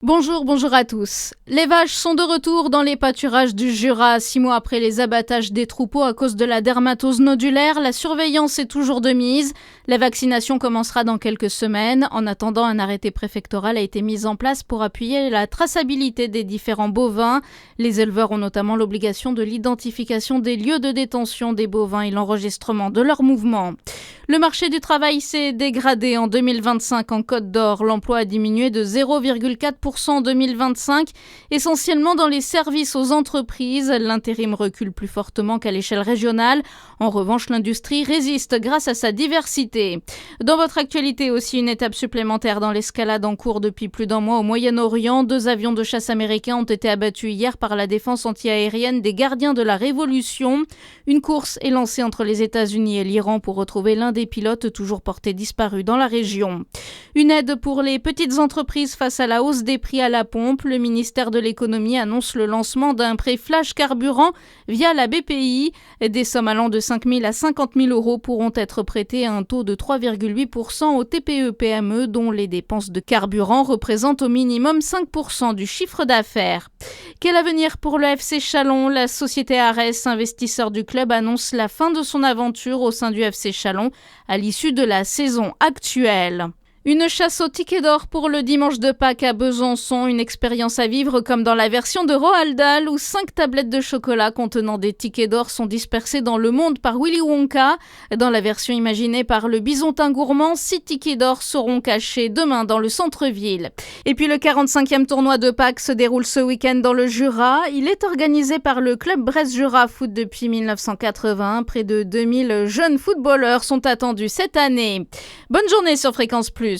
Bonjour à tous. Les vaches sont de retour dans les pâturages du Jura. 6 mois après les abattages des troupeaux à cause de la dermatose nodulaire, la surveillance est toujours de mise. La vaccination commencera dans quelques semaines. En attendant, un arrêté préfectoral a été mis en place pour appuyer la traçabilité des différents bovins. Les éleveurs ont notamment l'obligation de l'identification des lieux de détention des bovins et l'enregistrement de leurs mouvements. Le marché du travail s'est dégradé en 2025 en Côte d'Or. L'emploi a diminué de 0,4% en 2025, essentiellement dans les services aux entreprises. L'intérim recule plus fortement qu'à l'échelle régionale. En revanche, l'industrie résiste grâce à sa diversité. Dans votre actualité aussi, une étape supplémentaire dans l'escalade en cours depuis plus d'un mois au Moyen-Orient. 2 avions de chasse américains ont été abattus hier par la défense antiaérienne des gardiens de la Révolution. Une course est lancée entre les États-Unis et l'Iran pour retrouver l'un des pilotes toujours portés disparus dans la région. Une aide pour les petites entreprises face à la hausse des prix à la pompe. Le ministère de l'économie annonce le lancement d'un prêt flash carburant via la BPI. Des sommes allant de 5 000 à 50 000 euros pourront être prêtées à un taux de 3,8% aux TPE-PME dont les dépenses de carburant représentent au minimum 5% du chiffre d'affaires. Quel avenir pour le FC Chalon ? La société Ares, investisseur du club, annonce la fin de son aventure au sein du FC Chalon à l'issue de la saison actuelle. Une chasse au ticket d'or pour le dimanche de Pâques à Besançon, une expérience à vivre comme dans la version de Roald Dahl où 5 tablettes de chocolat contenant des tickets d'or sont dispersées dans le monde par Willy Wonka. Dans la version imaginée par le Bisontin gourmand, 6 tickets d'or seront cachés demain dans le centre-ville. Et puis le 45e tournoi de Pâques se déroule ce week-end dans le Jura. Il est organisé par le club Brest Jura Foot depuis 1980. Près de 2000 jeunes footballeurs sont attendus cette année. Bonne journée sur Fréquence Plus.